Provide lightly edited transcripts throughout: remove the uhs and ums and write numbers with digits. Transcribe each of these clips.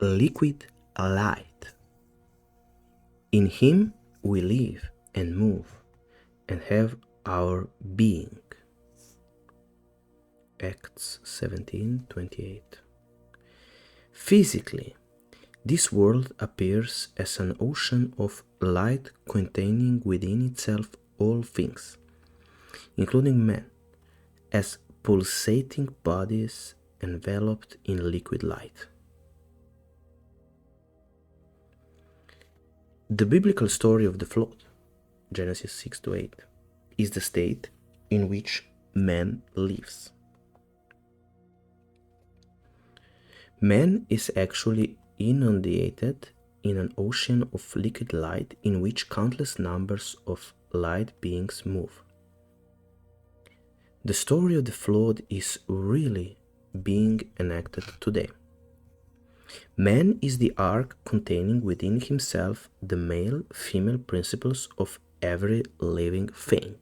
liquid light. In him we live and move and have our being. Acts 17:28. Physically, this world appears as an ocean of light containing within itself all things, including men, as pulsating bodies enveloped in liquid light. The biblical story of the flood, Genesis 6-8, is the state in which man lives. Man is actually inundated in an ocean of liquid light in which countless numbers of light beings move. The story of the flood is really being enacted today. Man is the ark containing within himself the male-female principles of every living thing.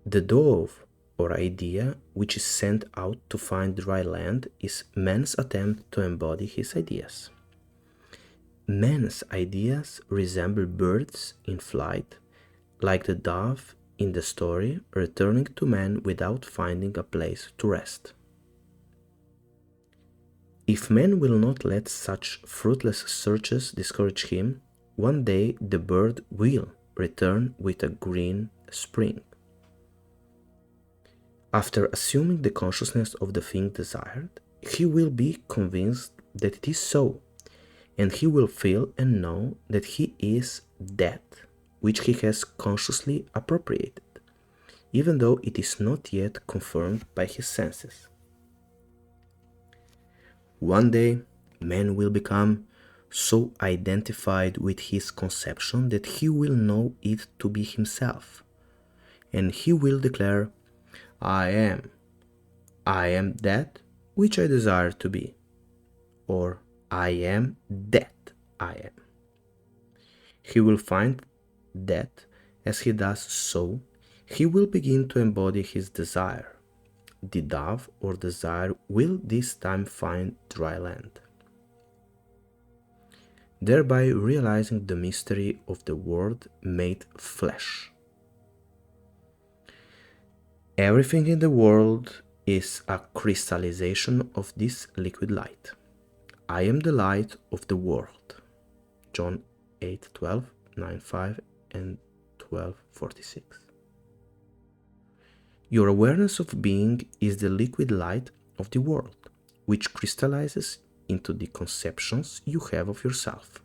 The dove, or idea, which is sent out to find dry land, is man's attempt to embody his ideas. Man's ideas resemble birds in flight, like the dove in the story, returning to man without finding a place to rest. If man will not let such fruitless searches discourage him, one day the bird will return with a green spring. After assuming the consciousness of the thing desired, he will be convinced that it is so, and he will feel and know that he is that which he has consciously appropriated, even though it is not yet confirmed by his senses. One day, man will become so identified with his conception that he will know it to be himself, and he will declare, I am that which I desire to be, or I am that I am. He will find that as he does so, he will begin to embody his desire. The dove or desire will this time find dry land, thereby realizing the mystery of the Word made flesh. Everything in the world is a crystallization of this liquid light. I am the light of the world. John 8:12, 9:5, and 12:46. Your awareness of being is the liquid light of the world, which crystallizes into the conceptions you have of yourself.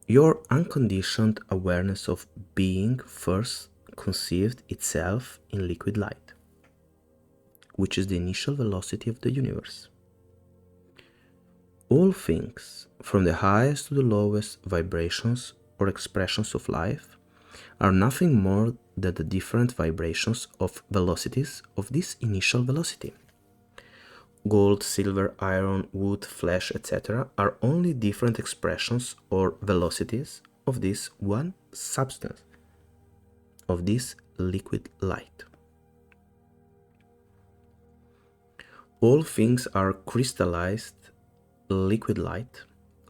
Your unconditioned awareness of being first conceived itself in liquid light, which is the initial velocity of the universe. All things, from the highest to the lowest vibrations or expressions of life, are nothing more than the different vibrations of velocities of this initial velocity. Gold, silver, iron, wood, flesh, etc. are only different expressions or velocities of this one substance, of this liquid light. All things are crystallized liquid light.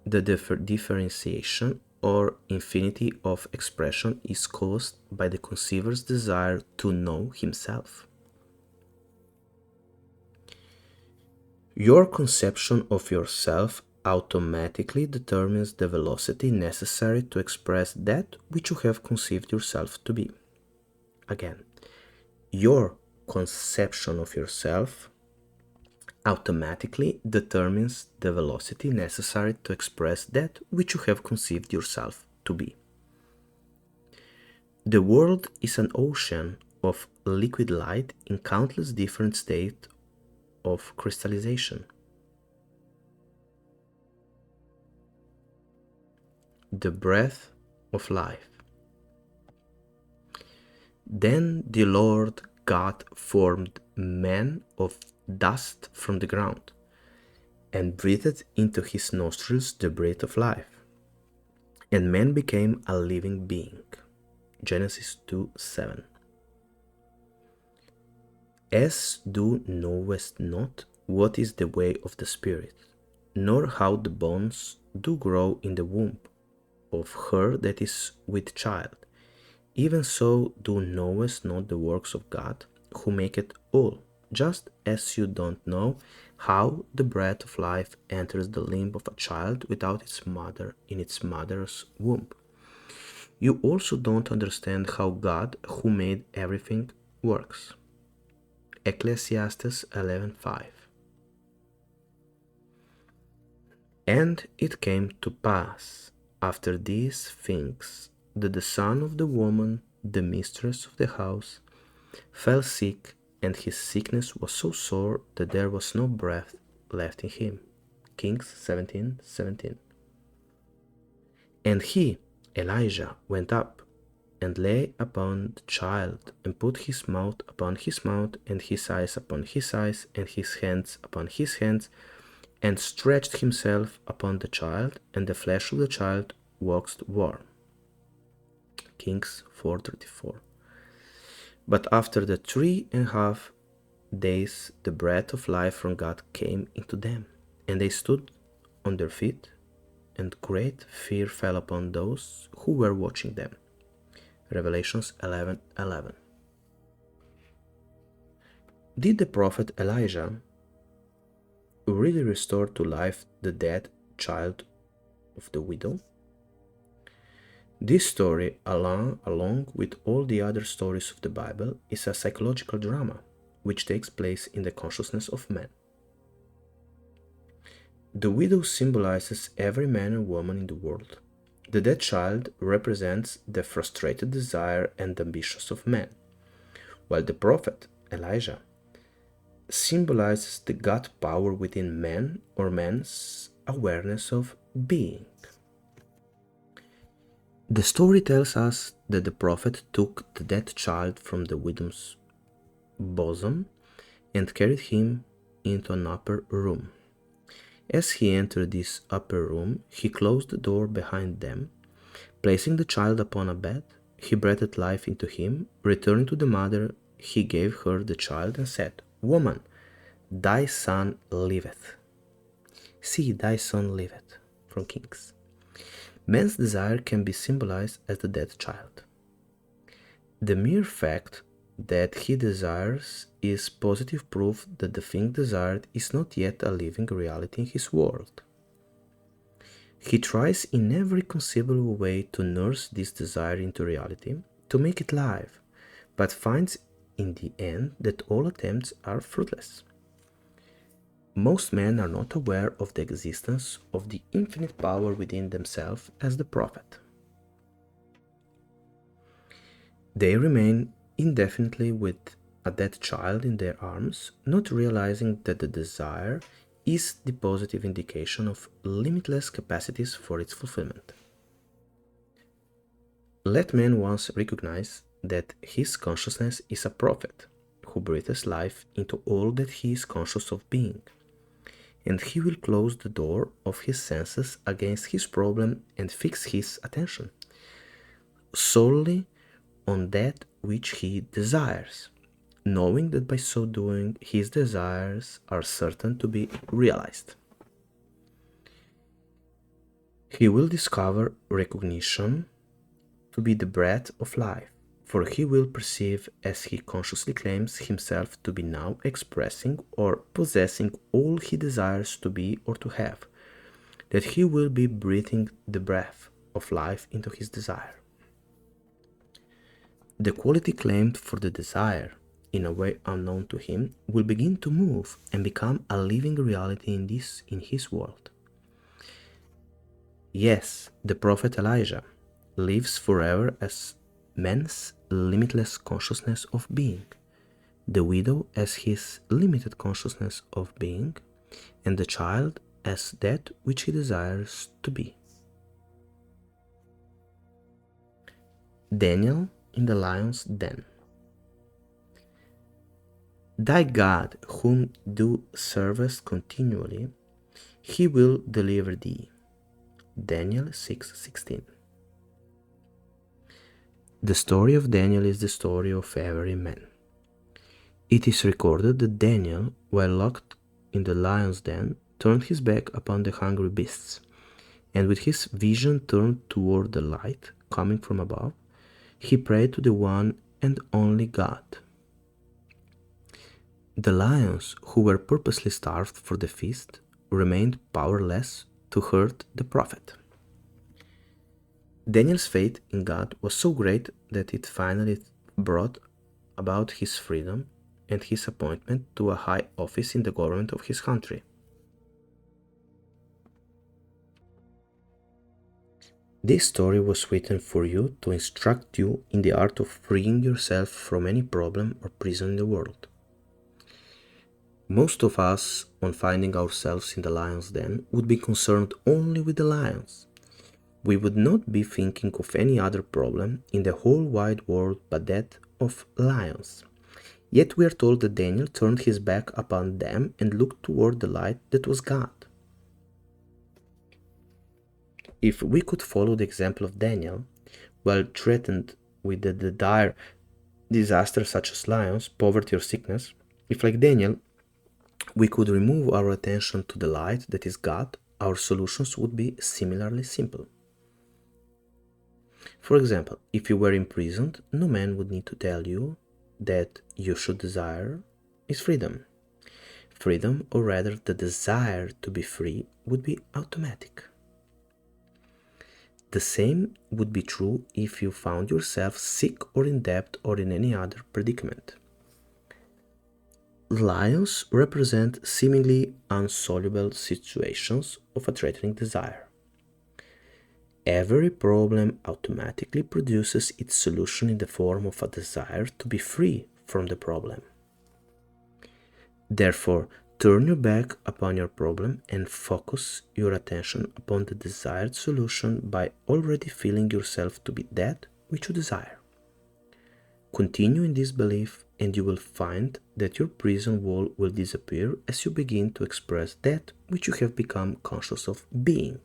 The differentiation or infinity of expression is caused by the conceiver's desire to know himself. Your conception of yourself automatically determines the velocity necessary to express that which you have conceived yourself to be. Again, your conception of yourself automatically determines the velocity necessary to express that which you have conceived yourself to be. The world is an ocean of liquid light in countless different states of crystallization. The breath of life. Then the Lord God formed man of dust from the ground, and breathed into his nostrils the breath of life, and man became a living being. Genesis 2:7. As thou knowest not what is the way of the Spirit, nor how the bones do grow in the womb of her that is with child, even so thou knowest not the works of God, who maketh all, just as you don't know how the breath of life enters the limb of a child without its mother in its mother's womb. You also don't understand how God, who made everything, works. Ecclesiastes 11:5. And it came to pass, after these things, that the son of the woman, the mistress of the house, fell sick, and his sickness was so sore that there was no breath left in him. Kings 17:17. And he, Elijah, went up and lay upon the child, and put his mouth upon his mouth, and his eyes upon his eyes, and his hands upon his hands, and stretched himself upon the child, and the flesh of the child waxed warm. Kings 4:34. But after the 3.5 days the breath of life from God came into them, and they stood on their feet, and great fear fell upon those who were watching them. Revelations 11:11. Did the prophet Elijah really restore to life the dead child of the widow? This story, along with all the other stories of the Bible, is a psychological drama which takes place in the consciousness of man. The widow symbolizes every man and woman in the world. The dead child represents the frustrated desire and ambitions of man, while the prophet Elijah symbolizes the God power within man or man's awareness of being. The story tells us that the prophet took the dead child from the widow's bosom and carried him into an upper room. As he entered this upper room, he closed the door behind them. Placing the child upon a bed, he breathed life into him. Returning to the mother, he gave her the child and said, "Woman, thy son liveth." See, thy son liveth, from Kings. Man's desire can be symbolized as the dead child. The mere fact that he desires is positive proof that the thing desired is not yet a living reality in his world. He tries in every conceivable way to nurse this desire into reality, to make it live, but finds in the end that all attempts are fruitless. Most men are not aware of the existence of the infinite power within themselves as the prophet. They remain indefinitely with a dead child in their arms, not realizing that the desire is the positive indication of limitless capacities for its fulfillment. Let man once recognize that his consciousness is a prophet who breathes life into all that he is conscious of being, and he will close the door of his senses against his problem and fix his attention solely on that which he desires, knowing that by so doing his desires are certain to be realized. He will discover recognition to be the breath of life, for he will perceive, as he consciously claims himself to be now expressing or possessing all he desires to be or to have, that he will be breathing the breath of life into his desire. The quality claimed for the desire, in a way unknown to him, will begin to move and become a living reality in his world. Yes, the prophet Elijah lives forever as man's limitless consciousness of being, the widow as his limited consciousness of being, and the child as that which he desires to be. Daniel in the lion's den. Thy God, whom thou servest continually, he will deliver thee. Daniel 6:16. The story of Daniel is the story of every man. It is recorded that Daniel, while locked in the lion's den, turned his back upon the hungry beasts, and with his vision turned toward the light coming from above, he prayed to the one and only God. The lions, who were purposely starved for the feast, remained powerless to hurt the prophet. Daniel's faith in God was so great that it finally brought about his freedom and his appointment to a high office in the government of his country. This story was written for you to instruct you in the art of freeing yourself from any problem or prison in the world. Most of us, on finding ourselves in the lion's den, would be concerned only with the lions. We would not be thinking of any other problem in the whole wide world but that of lions. Yet we are told that Daniel turned his back upon them and looked toward the light that was God. If we could follow the example of Daniel, while threatened with the dire disasters such as lions, poverty, or sickness, if like Daniel we could remove our attention to the light that is God, our solutions would be similarly simple. For example, if you were imprisoned, no man would need to tell you that you should desire is freedom. Freedom, or rather the desire to be free, would be automatic. The same would be true if you found yourself sick or in debt or in any other predicament. Lions represent seemingly insoluble situations of a threatening desire. Every problem automatically produces its solution in the form of a desire to be free from the problem. Therefore, turn your back upon your problem and focus your attention upon the desired solution by already feeling yourself to be that which you desire. Continue in this belief and you will find that your prison wall will disappear as you begin to express that which you have become conscious of being.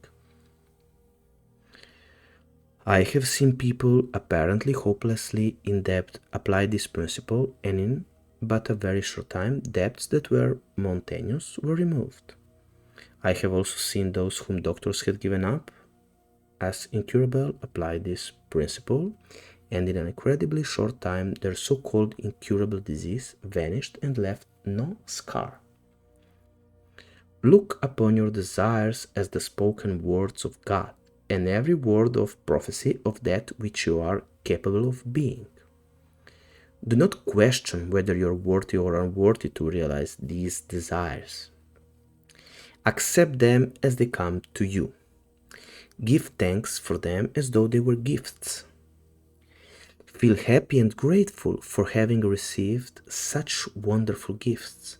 I have seen people apparently hopelessly in debt apply this principle, and in but a very short time debts that were mountainous were removed. I have also seen those whom doctors had given up as incurable apply this principle, and in an incredibly short time their so-called incurable disease vanished and left no scar. Look upon your desires as the spoken words of God, and every word of prophecy of that which you are capable of being. Do not question whether you are worthy or unworthy to realize these desires. Accept them as they come to you. Give thanks for them as though they were gifts. Feel happy and grateful for having received such wonderful gifts.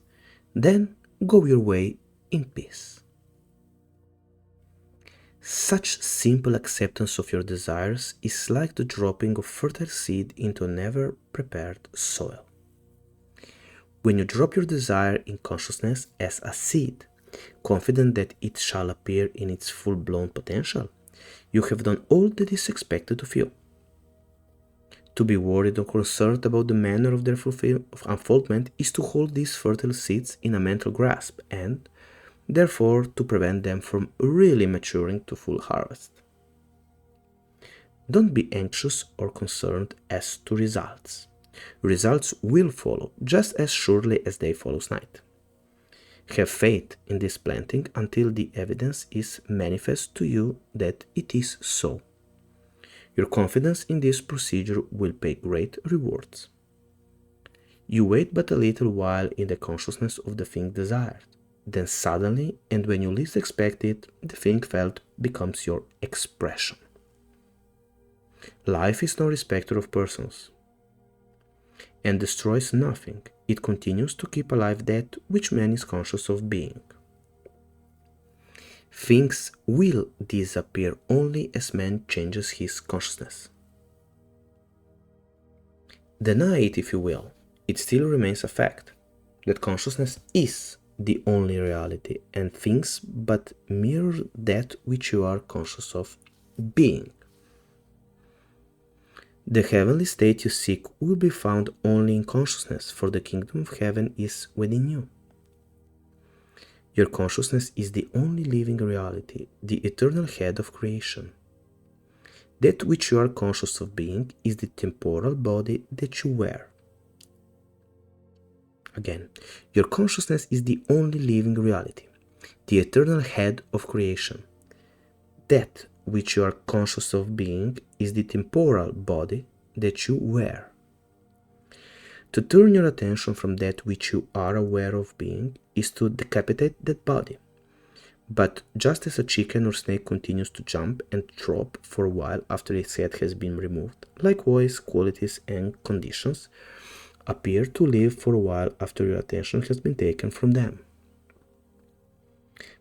Then go your way in peace. Such simple acceptance of your desires is like the dropping of fertile seed into a never prepared soil. When you drop your desire in consciousness as a seed, confident that it shall appear in its full-blown potential, you have done all that is expected of you. To be worried or concerned about the manner of their unfoldment is to hold these fertile seeds in a mental grasp and, therefore, to prevent them from really maturing to full harvest. Don't be anxious or concerned as to results. Results will follow just as surely as day follows night. Have faith in this planting until the evidence is manifest to you that it is so. Your confidence in this procedure will pay great rewards. You wait but a little while in the consciousness of the thing desired. Then suddenly, and when you least expect it, the thing felt becomes your expression. Life is no respecter of persons and destroys nothing. It continues to keep alive that which man is conscious of being. Things will disappear only as man changes his consciousness. Deny it if you will, it still remains a fact that consciousness is the only reality, and things but mirror that which you are conscious of being. The heavenly state you seek will be found only in consciousness, for the kingdom of heaven is within you. Your consciousness is the only living reality, the eternal head of creation. That which you are conscious of being is the temporal body that you wear. Again, your consciousness is the only living reality, the eternal head of creation. That which you are conscious of being is the temporal body that you wear. To turn your attention from that which you are aware of being is to decapitate that body. But just as a chicken or snake continues to jump and drop for a while after its head has been removed, likewise qualities and conditions appear to live for a while after your attention has been taken from them.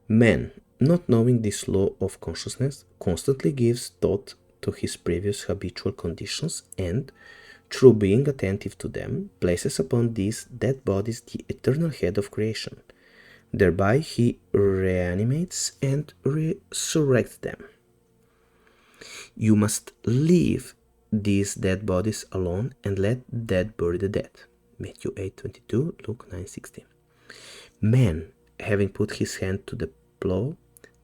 Man, not knowing this law of consciousness, constantly gives thought to his previous habitual conditions and, through being attentive to them, places upon these dead bodies the eternal head of creation. Thereby he reanimates and resurrects them. You must leave these dead bodies alone and let the dead bury the dead. Matthew 8:22, Luke 9:16. Man, having put his hand to the plow,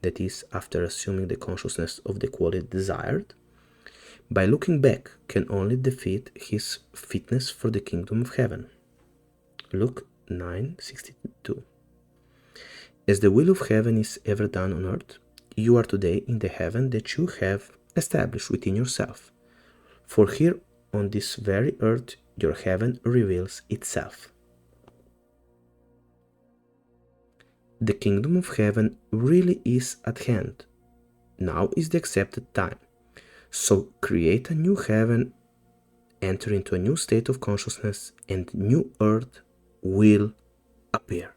that is, after assuming the consciousness of the quality desired, by looking back can only defeat his fitness for the kingdom of heaven. Luke 9:62. As the will of heaven is ever done on earth, you are today in the heaven that you have established within yourself. For here on this very earth your heaven reveals itself. The kingdom of heaven really is at hand. Now is the accepted time. So create a new heaven, enter into a new state of consciousness, and new earth will appear.